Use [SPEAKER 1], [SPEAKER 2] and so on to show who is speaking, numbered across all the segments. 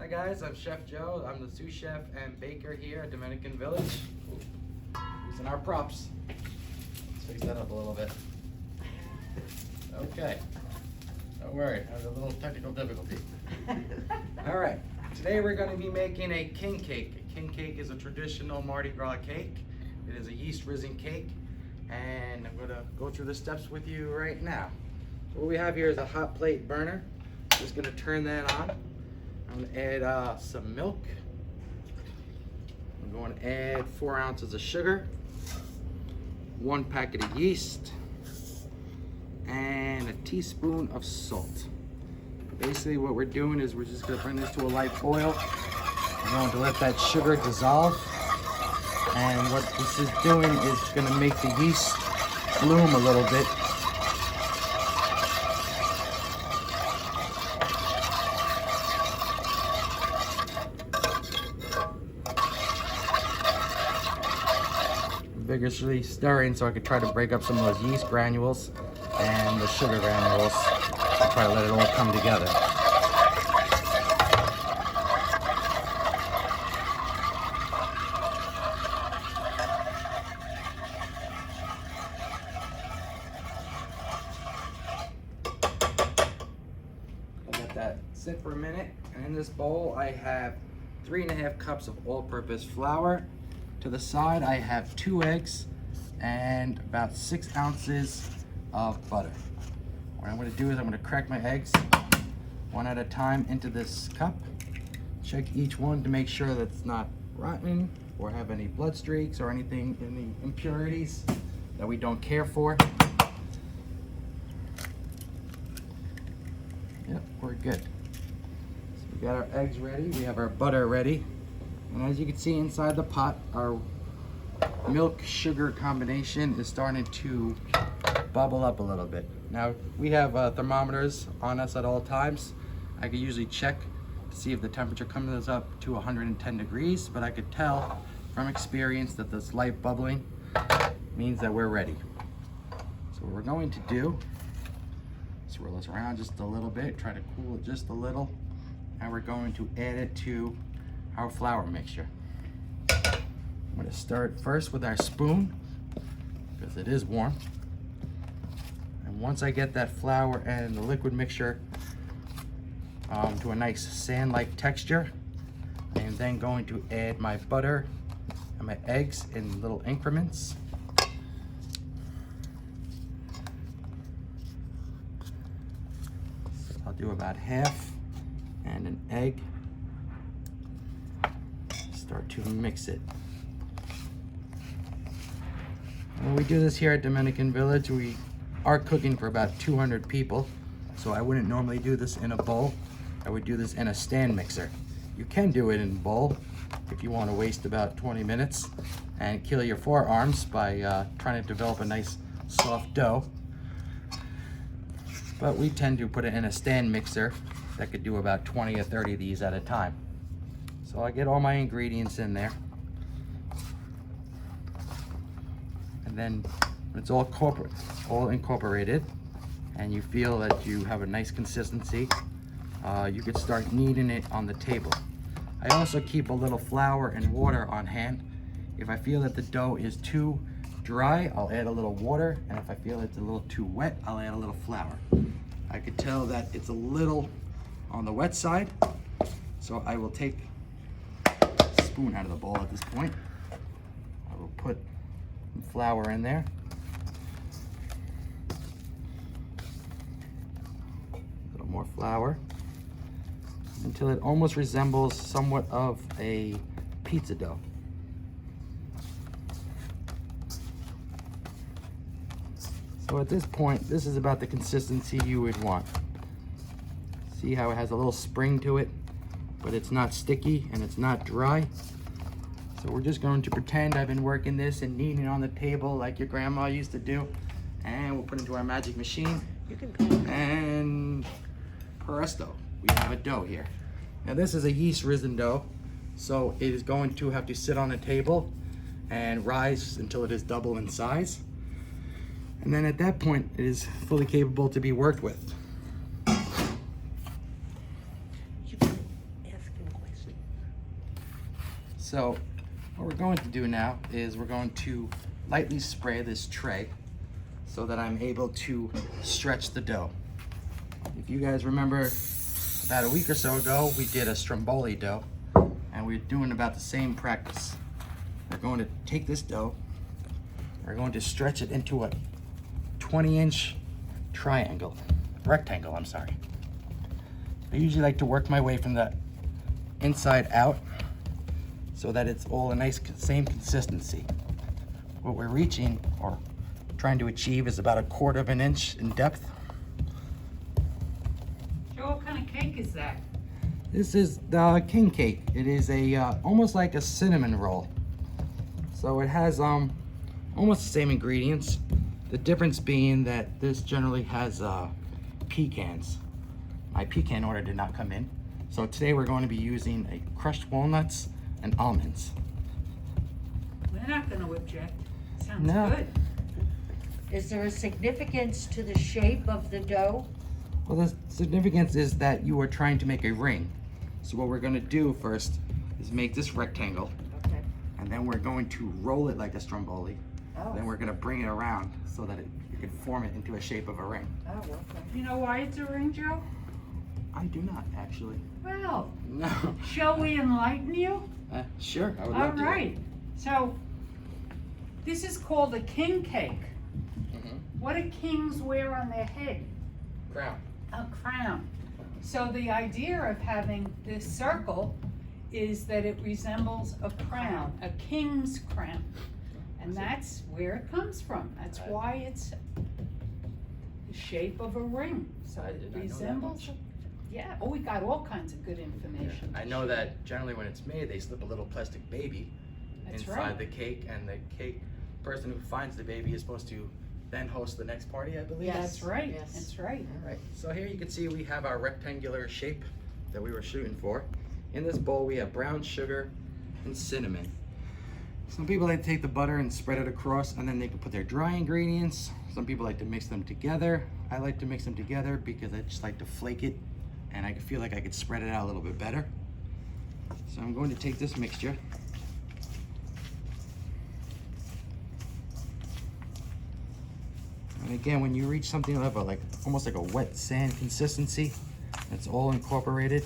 [SPEAKER 1] Hi guys, I'm Chef Joe. I'm the sous chef and baker here at Dominican Village. Using our props. Let's fix that up a little bit. Okay. Don't worry, I have a little technical difficulty. All right, today we're going to be making a king cake. A king cake is a traditional Mardi Gras cake. It is a yeast risen cake, and I'm going to go through the steps with you right now. So what we have here is a hot plate burner. Just going to turn that on. I'm going to add some milk. I'm going to add 4 ounces of sugar, 1 packet of yeast, and a teaspoon of salt. Basically what we're doing is we're just going to bring this to a light boil. We're going to let that sugar dissolve. And what this is doing is going to make the yeast bloom a little bit. Vigorously stirring so I could try to break up some of those yeast granules and the sugar granules. I'll try to let it all come together. I'll let that sit for a minute, and in this bowl I have 3½ cups of all-purpose flour. To the side I have 2 eggs and about 6 ounces of butter. What I'm going to do is I'm going to crack my eggs one at a time into this cup. Check each one to make sure that it's not rotten or have any blood streaks or anything in the impurities that we don't care for. Yep, we're good. So we got our eggs ready, we have our butter ready, and as you can see inside the pot, our milk sugar combination is starting to bubble up a little bit. Now we have thermometers on us at all times. I could usually check to see if the temperature comes up to 110 degrees, but I could tell from experience that this light bubbling means that we're ready. So what we're going to do is swirl this around just a little bit, try to cool it just a little, and we're going to add it to our flour mixture. I'm going to start first with our spoon because it is warm. And once I get that flour and the liquid mixture to a nice sand-like texture, I am then going to add my butter and my eggs in little increments. So I'll do about half and an egg. Start to mix it. When we do this here at Dominican Village, we are cooking for about 200 people, so I wouldn't normally do this in a bowl. I would do this in a stand mixer. You can do it in a bowl if you want to waste about 20 minutes and kill your forearms by trying to develop a nice soft dough. But we tend to put it in a stand mixer that could do about 20 or 30 of these at a time. So I get all my ingredients in there. And then when it's all incorporated and you feel that you have a nice consistency, you could start kneading it on the table. I also keep a little flour and water on hand. If I feel that the dough is too dry, I'll add a little water, and if I feel it's a little too wet, I'll add a little flour. I could tell that it's a little on the wet side, so I will take a spoon out of the bowl at this point. I will put some flour in there. A little more flour until it almost resembles somewhat of a pizza dough. So at this point, this is about the consistency you would want. See how it has a little spring to it, but it's not sticky and it's not dry. So we're just going to pretend I've been working this and kneading on the table like your grandma used to do. And we'll put it into our magic machine. And presto, we have a dough here. Now this is a yeast risen dough, so it is going to have to sit on a table and rise until it is double in size. And then at that point, it is fully capable to be worked with.
[SPEAKER 2] You can ask him
[SPEAKER 1] So what we're going to do now is we're going to lightly spray this tray so that I'm able to stretch the dough. If you guys remember, about a week or so ago, we did a stromboli dough, and we're doing about the same practice. We're going to take this dough, we're going to stretch it into a 20-inch rectangle, I'm sorry. I usually like to work my way from the inside out so that it's all a nice same consistency. What we're reaching or trying to achieve is about 1/4 of an inch in depth.
[SPEAKER 2] Joe, what kind of cake is that?
[SPEAKER 1] This is the king cake. It is a almost like a cinnamon roll. So it has almost the same ingredients. The difference being that this generally has pecans. My pecan order did not come in. So today we're going to be using crushed walnuts and almonds.
[SPEAKER 2] We're not going to object. Sounds
[SPEAKER 1] No.
[SPEAKER 2] good.
[SPEAKER 3] Is there a significance to the shape of the dough?
[SPEAKER 1] Well, the significance is that you are trying to make a ring. So what we're going to do first is make this rectangle,
[SPEAKER 3] Okay.
[SPEAKER 1] and then we're going to roll it like a stromboli.
[SPEAKER 3] Oh.
[SPEAKER 1] Then we're going to bring it around so that you can form it into a shape of a ring.
[SPEAKER 3] Oh, okay.
[SPEAKER 2] You know why it's a ring, Joe?
[SPEAKER 1] I do not, actually.
[SPEAKER 2] Well,
[SPEAKER 1] No.
[SPEAKER 2] shall we enlighten you?
[SPEAKER 1] Sure, I would
[SPEAKER 2] All
[SPEAKER 1] love to.
[SPEAKER 2] right. So, this is called a king cake.
[SPEAKER 1] Mhm.
[SPEAKER 2] What do kings wear on their head?
[SPEAKER 1] Crown.
[SPEAKER 2] A crown. So the idea of having this circle is that it resembles a crown, a king's crown. And that's where it comes from. That's why it's the shape of a ring. So
[SPEAKER 1] I
[SPEAKER 2] it
[SPEAKER 1] did not know that
[SPEAKER 2] resembles.
[SPEAKER 1] much.
[SPEAKER 2] Yeah, oh, we got all kinds of good information.
[SPEAKER 1] I know that generally when it's made, they slip a little plastic baby
[SPEAKER 2] That's
[SPEAKER 1] inside
[SPEAKER 2] right.
[SPEAKER 1] the cake, and the cake person who finds the baby is supposed to then host the next party, I believe.
[SPEAKER 3] Yes.
[SPEAKER 2] That's right,
[SPEAKER 3] Yes.
[SPEAKER 2] that's right.
[SPEAKER 1] All right, so here you can see we have our rectangular shape that we were shooting for. In this bowl we have brown sugar and cinnamon. Some people like to take the butter and spread it across, and then they can put their dry ingredients. Some people like to mix them together. I like to mix them together because I just like to flake it, and I feel like I could spread it out a little bit better. So I'm going to take this mixture. And again, when you reach something of like almost like a wet sand consistency, it's all incorporated.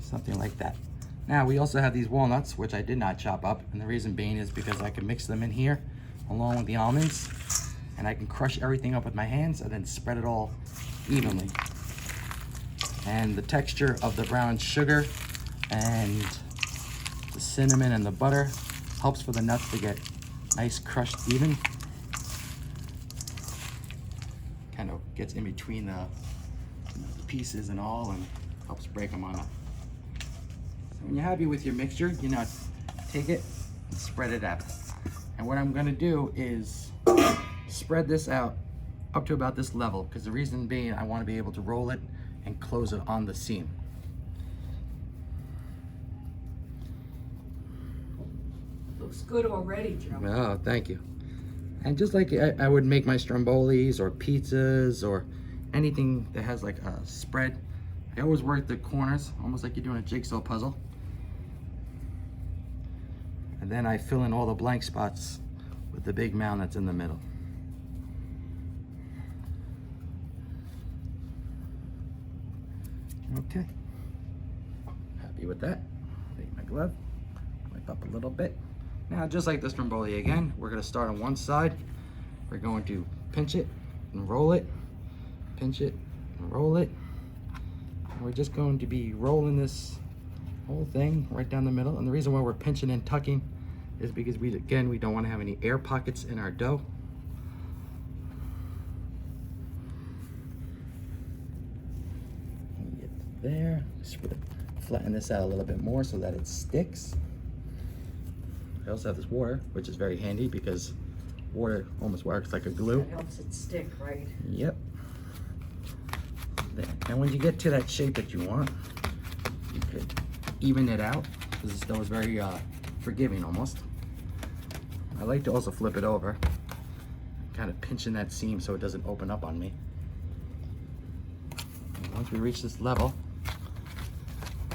[SPEAKER 1] Something like that. Now we also have these walnuts, which I did not chop up, and the reason being is because I can mix them in here along with the almonds, and I can crush everything up with my hands and then spread it all evenly. And the texture of the brown sugar and the cinnamon and the butter helps for the nuts to get nice crushed even. Kind of gets in between the pieces and all, and helps break them on up. So when you're happy with your mixture, you know, take it and spread it out. And what I'm gonna do is spread this out up to about this level, because the reason being I want to be able to roll it and close it on the seam.
[SPEAKER 2] Looks good already, Joe.
[SPEAKER 1] Oh, thank you. And just like I would make my strombolis or pizzas or anything that has like a spread, I always work the corners, almost like you're doing a jigsaw puzzle. And then I fill in all the blank spots with the big mound that's in the middle. Okay. Happy with that. Take my glove, wipe up a little bit. Now, just like the stromboli again, we're gonna start on one side. We're going to pinch it and roll it, pinch it and roll it. And we're just going to be rolling this whole thing right down the middle. And the reason why we're pinching and tucking is because we don't want to have any air pockets in our dough. Get there. Flatten this out a little bit more so that it sticks. I also have this water, which is very handy because water almost works like a glue.
[SPEAKER 3] It helps it stick, right?
[SPEAKER 1] Yep. There. And when you get to that shape that you want, you could even it out because this dough is very forgiving almost. I like to also flip it over kind of pinching that seam so it doesn't open up on me. And once we reach this level,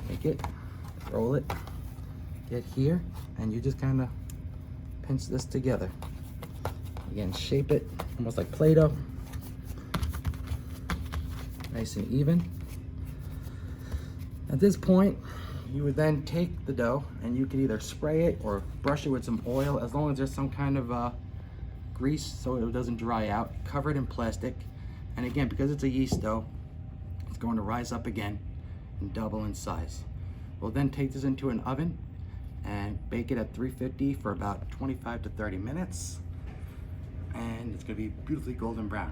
[SPEAKER 1] take it, roll it, get here, and you just kind of pinch this together. Again, shape it almost like Play-Doh. Nice and even. At this point, you would then take the dough and you could either spray it or brush it with some oil, as long as there's some kind of grease so it doesn't dry out. Cover it in plastic. And again, because it's a yeast dough, it's going to rise up again and double in size. We'll then take this into an oven and bake it at 350 for about 25 to 30 minutes. And it's going to be beautifully golden brown.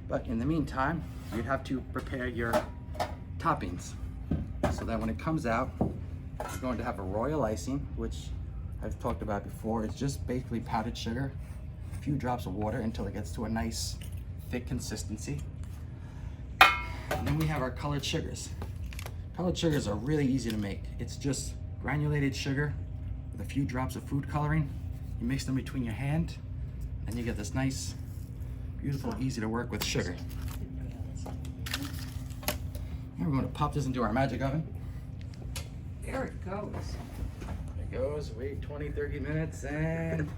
[SPEAKER 1] But in the meantime, you'd have to prepare your toppings so that when it comes out, you're going to have a royal icing, which I've talked about before. It's just basically powdered sugar, a few drops of water until it gets to a nice thick consistency. And then we have our colored sugars. Colored sugars are really easy to make. It's just granulated sugar with a few drops of food coloring. You mix them between your hand and you get this nice, beautiful, easy to work with sugar. And we're going to pop this into our magic oven.
[SPEAKER 2] There it goes.
[SPEAKER 1] There it goes. Wait 20, 30 minutes and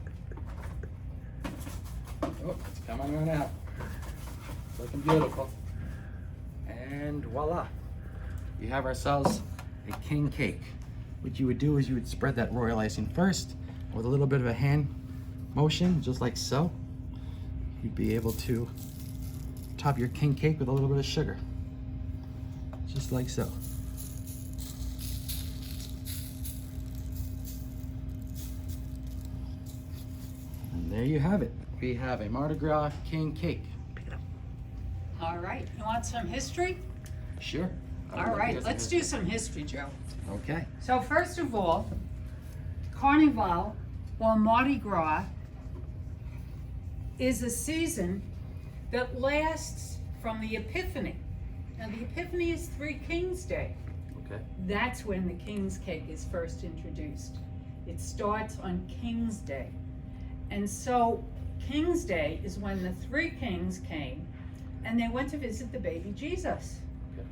[SPEAKER 1] oh, it's coming on out. Looking beautiful. And voila. You have ourselves a king cake. What you would do is you would spread that royal icing first with a little bit of a hand motion, just like so. You'd be able to top your king cake with a little bit of sugar. Just like so. And there you have it. We have a Mardi Gras king cake. Pick it up.
[SPEAKER 2] All right, you want some history?
[SPEAKER 1] Sure.
[SPEAKER 2] All right, let's do some history, Joe.
[SPEAKER 1] Okay.
[SPEAKER 2] So first of all, Carnival, or Mardi Gras, is a season that lasts from the Epiphany. Now the Epiphany is Three Kings Day.
[SPEAKER 1] Okay.
[SPEAKER 2] That's when the King's Cake is first introduced. It starts on King's Day. And so King's Day is when the three kings came and they went to visit the baby Jesus.
[SPEAKER 1] Okay.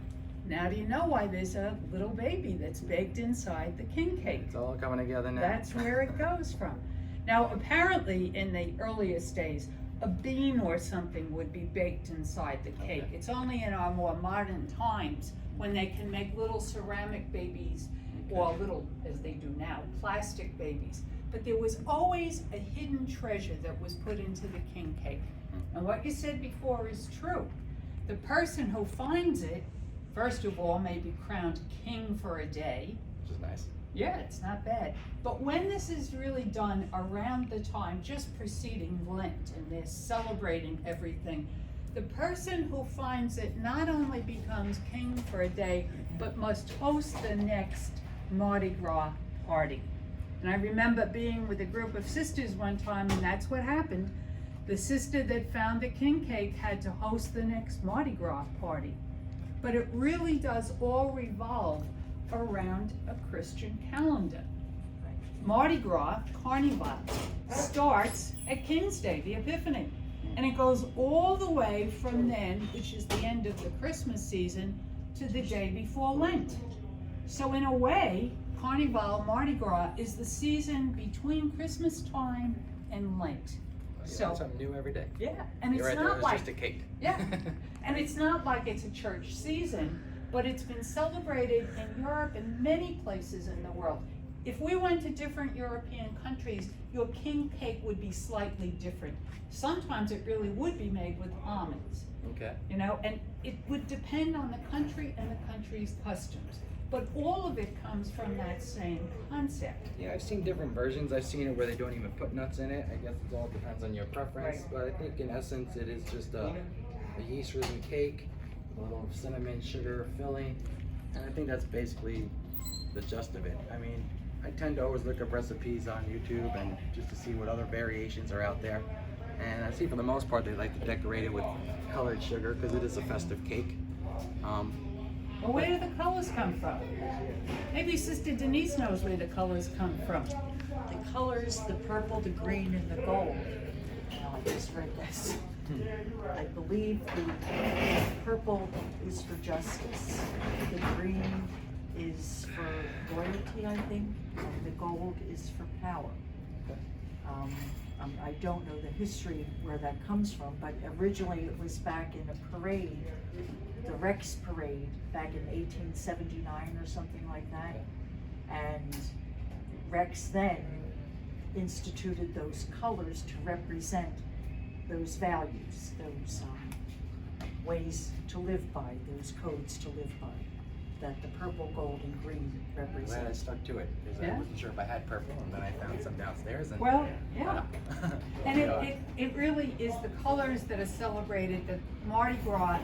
[SPEAKER 2] Now do you know why there's a little baby that's baked inside the king cake?
[SPEAKER 1] It's all coming together now.
[SPEAKER 2] That's where it goes from. Now apparently in the earliest days, a bean or something would be baked inside the cake.
[SPEAKER 1] Okay.
[SPEAKER 2] It's only in our more modern times when they can make little ceramic babies or little, as they do now, plastic babies. But there was always a hidden treasure that was put into the king cake. And what you said before is true. The person who finds it, first of all, may be crowned king for a day.
[SPEAKER 1] Which is nice.
[SPEAKER 2] Yeah, it's not bad. But when this is really done around the time just preceding Lent and they're celebrating everything, the person who finds it not only becomes king for a day, but must host the next Mardi Gras party. And I remember being with a group of sisters one time, and that's what happened. The sister that found the king cake had to host the next Mardi Gras party. But it really does all revolve around a Christian calendar. Mardi Gras, Carnival, starts at King's Day, the Epiphany. And it goes all the way from then, which is the end of the Christmas season, to the day before Lent. So in a way, Carnival, Mardi Gras, is the season between Christmas time and Lent.
[SPEAKER 1] So something new every day.
[SPEAKER 2] Yeah, and it's
[SPEAKER 1] You're right,
[SPEAKER 2] not
[SPEAKER 1] there was
[SPEAKER 2] like
[SPEAKER 1] just a cake.
[SPEAKER 2] yeah, and it's not like it's a church season, but it's been celebrated in Europe and many places in the world. If we went to different European countries, your king cake would be slightly different. Sometimes it really would be made with almonds,
[SPEAKER 1] Okay.
[SPEAKER 2] you know, and it would depend on the country and the country's customs. But all of it comes from that same concept.
[SPEAKER 1] Yeah, I've seen different versions. I've seen it where they don't even put nuts in it. I guess it all depends on your preference.
[SPEAKER 2] Right.
[SPEAKER 1] But I think in essence it is just a yeast risen cake, a little cinnamon sugar filling. And I think that's basically the gist of it. I mean, I tend to always look up recipes on YouTube and just to see what other variations are out there. And I see for the most part they like to decorate it with colored sugar because it is a festive cake.
[SPEAKER 2] Well, where do the colors come from? Maybe Sister Denise knows where the colors come from.
[SPEAKER 3] The colors, the purple, the green, and the gold, now, I just read this. I believe the purple is for justice, the green is for loyalty, I think, and the gold is for power. I don't know the history where that comes from, but originally it was back in a parade, the Rex Parade, back in 1879 or something like that. And Rex then instituted those colors to represent those values, those ways to live by, those codes to live by, that the purple, gold, and green
[SPEAKER 1] I'm glad I
[SPEAKER 3] represent.
[SPEAKER 1] stuck to it, because I
[SPEAKER 2] Yeah.
[SPEAKER 1] wasn't sure if I had purple, and then I found some downstairs, and
[SPEAKER 2] Well, yeah. And
[SPEAKER 1] Yeah.
[SPEAKER 2] it really is the colors that are celebrated, the Mardi Gras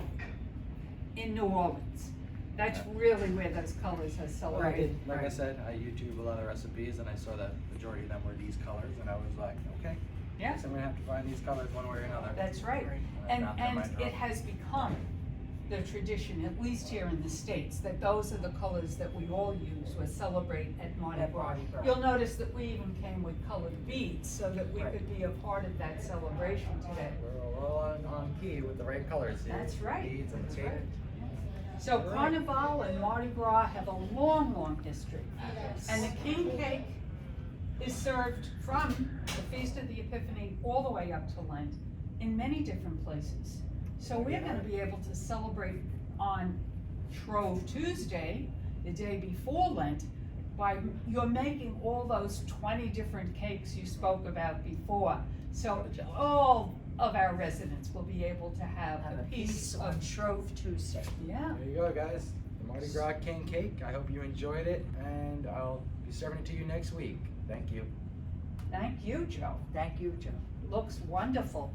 [SPEAKER 2] in New Orleans. That's really where those colors are celebrated.
[SPEAKER 1] Like I said, I YouTube a lot of recipes, and I saw that majority of them were these colors, and I was like, okay,
[SPEAKER 2] Yeah,
[SPEAKER 1] guess I'm gonna have to find these colors one way or another.
[SPEAKER 2] that's right.
[SPEAKER 1] I
[SPEAKER 2] And,
[SPEAKER 1] found them, I
[SPEAKER 2] and
[SPEAKER 1] dropped
[SPEAKER 2] it has become the tradition, at least here in the States, that those are the colors that we all use or celebrate at Mardi
[SPEAKER 3] At
[SPEAKER 2] Gras.
[SPEAKER 3] Mardi Gras.
[SPEAKER 2] You'll notice that we even came with colored beads so that we
[SPEAKER 3] Right.
[SPEAKER 2] could be a part of that celebration today.
[SPEAKER 1] We're all on key with the right colors here.
[SPEAKER 2] That's right.
[SPEAKER 1] Beads and
[SPEAKER 2] That's
[SPEAKER 1] tape.
[SPEAKER 2] right. So
[SPEAKER 1] Right.
[SPEAKER 2] Carnival and Mardi Gras have a long, long history. And the king cake is served from the Feast of the Epiphany all the way up to Lent in many different places. So we're gonna be able to celebrate on Shrove Tuesday, the day before Lent, by, you're making all those 20 different cakes you spoke about before. So all of our residents will be able to have
[SPEAKER 3] Have
[SPEAKER 2] a piece
[SPEAKER 3] on
[SPEAKER 2] of,
[SPEAKER 3] Shrove Tuesday.
[SPEAKER 2] yeah.
[SPEAKER 1] There you go, guys. The Mardi Gras King Cake. I hope you enjoyed it, and I'll be serving it to you next week. Thank you.
[SPEAKER 2] Thank you, Joe.
[SPEAKER 3] Thank you, Joe.
[SPEAKER 2] Looks wonderful.